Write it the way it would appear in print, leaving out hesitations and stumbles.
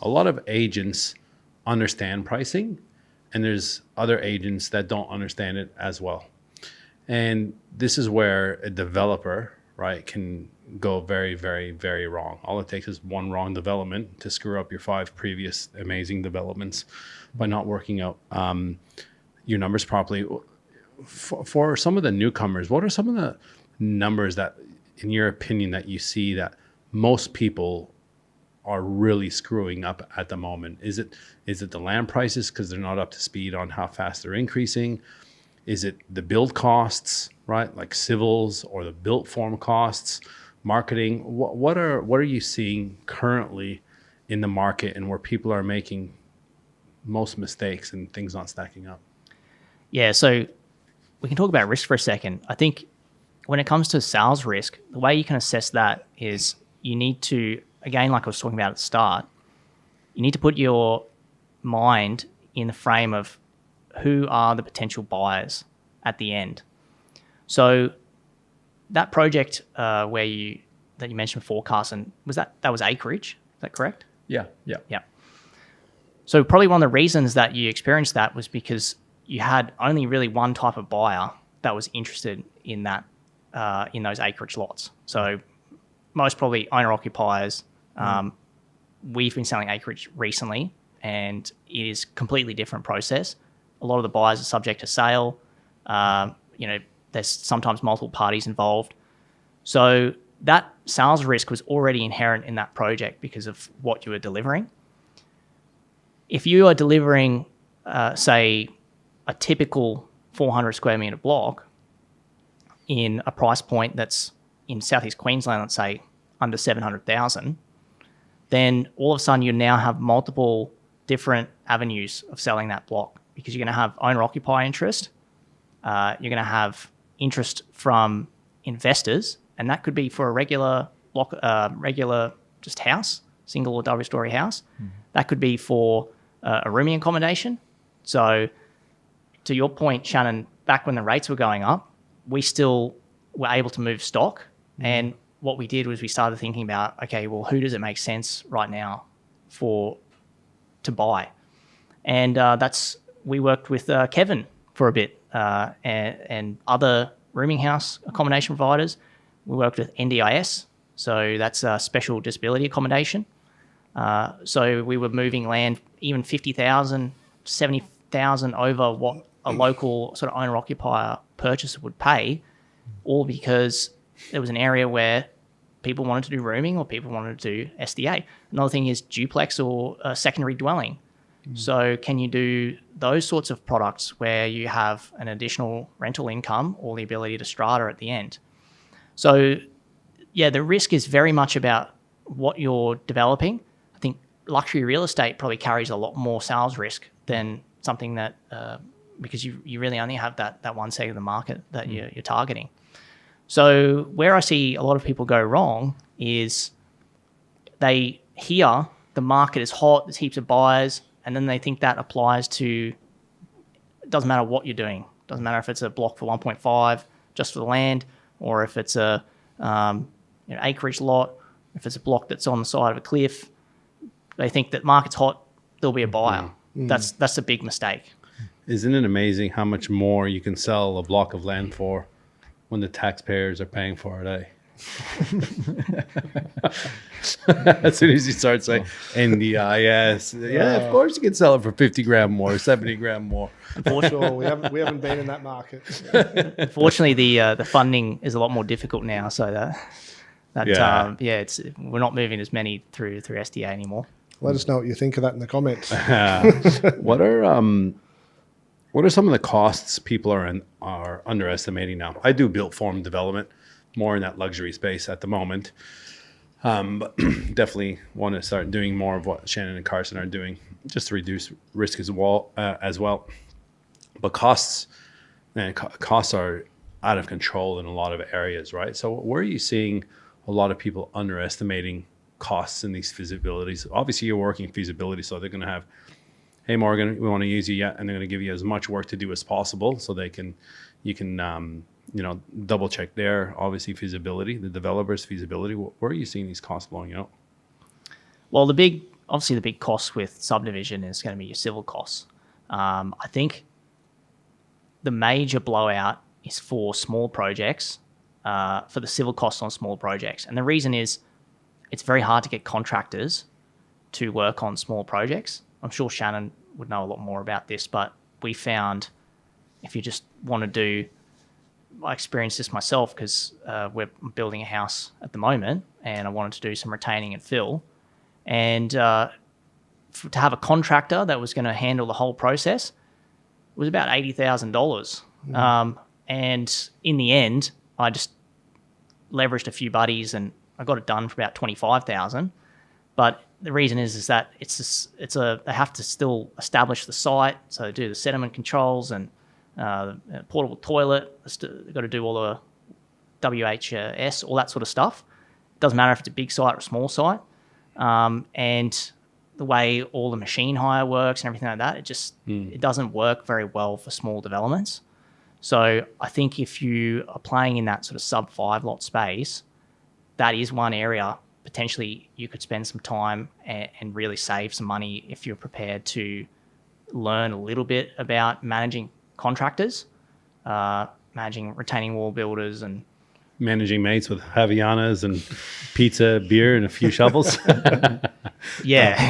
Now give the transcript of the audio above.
a lot of agents understand pricing, and there's other agents that don't understand it as well. And this is where a developer, right, can go very, very, very wrong. All it takes is one wrong development to screw up your 5 previous amazing developments by not working out your numbers properly. For some of the newcomers, what are some of the numbers that, in your opinion, that you see that most people are really screwing up at the moment? Is it the land prices because they're not up to speed on how fast they're increasing? Is it the build costs, right, like civils, or the built form costs, marketing? What are you seeing currently in the market, and where people are making most mistakes and things not stacking up? Yeah, so we can talk about risk for a second. I think when it comes to sales risk, the way you can assess that is you need to, again, like I was talking about at the start, you need to put your mind in the frame of who are the potential buyers at the end. So that project that you mentioned before, Carson, that was acreage? Is that correct? Yeah. So probably one of the reasons that you experienced that was because you had only really one type of buyer that was interested in that in those acreage lots. So most probably owner occupiers. We've been selling acreage recently, and it is a completely different process. A lot of the buyers are subject to sale. There's sometimes multiple parties involved. So that sales risk was already inherent in that project because of what you were delivering. If you are delivering, say, a typical 400 square metre block in a price point that's in Southeast Queensland, let's say, under 700,000, then all of a sudden you now have multiple different avenues of selling that block, because you're going to have owner-occupier interest, you're going to have interest from investors, and that could be for a regular block, regular just house, single or double-story house. That could be for a rooming accommodation. So to your point, Shannon, back when the rates were going up, we still were able to move stock. And what we did was we started thinking about, okay, well, who does it make sense right now to buy? And we worked with Kevin for a bit and other rooming house accommodation providers. We worked with NDIS, so that's special disability accommodation. So we were moving land even 50,000, 70,000 over what a local sort of owner-occupier purchaser would pay, all because there was an area where people wanted to do rooming or people wanted to do SDA. Another thing is duplex or a secondary dwelling. So can you do those sorts of products where you have an additional rental income or the ability to strata at the end? So yeah, the risk is very much about what you're developing. I think luxury real estate probably carries a lot more sales risk than something that, because you really only have that one segment of the market that you're targeting. So where I see a lot of people go wrong is they hear the market is hot, there's heaps of buyers, and then they think that applies to, it doesn't matter what you're doing. It doesn't matter if it's a block for 1.5 just for the land, or if it's a acreage lot, if it's a block that's on the side of a cliff. They think that market's hot, there'll be a buyer. That's a big mistake. Isn't it amazing how much more you can sell a block of land for when the taxpayers are paying for it, eh? As soon as you start saying NDIS, yeah, of course you can sell it for 50 grand more, 70 grand more. Unfortunately, we haven't been in that market. Unfortunately, the funding is a lot more difficult now, so we're not moving as many through SDA anymore. Let us know what you think of that in the comments. What are some of the costs people are underestimating now? I do built form development, more in that luxury space at the moment. But definitely want to start doing more of what Shannon and Carson are doing, just to reduce risk as well. But costs are out of control in a lot of areas, right? So where are you seeing a lot of people underestimating costs in these feasibilities? Obviously, you're working feasibility, so they're going to have, hey, Morgan, we want to use you yet, and they're going to give you as much work to do as possible, so you can double check their obviously feasibility, the developer's feasibility. Where are you seeing these costs blowing out? Well, the big obviously the big cost with subdivision is going to be your civil costs. I think the major blowout is for small projects, for the civil costs on small projects. And the reason is it's very hard to get contractors to work on small projects. I'm sure Shannon would know a lot more about this, but we found if you just want to do, I experienced this myself because we're building a house at the moment and I wanted to do some retaining and fill. And to have a contractor that was going to handle the whole process was about $80,000. And in the end, I just leveraged a few buddies and I got it done for about $25,000. But the reason is that they have to still establish the site, so do the sediment controls and portable toilet. They've got to do all the WHS, all that sort of stuff. It doesn't matter if it's a big site or a small site. And the way all the machine hire works and everything like that, it doesn't work very well for small developments. So I think if you are playing in that sort of sub 5 lot space, that is one area potentially you could spend some time and really save some money if you're prepared to learn a little bit about managing contractors, managing retaining wall builders, and managing mates with Havianas and pizza, beer, and a few shovels. Yeah.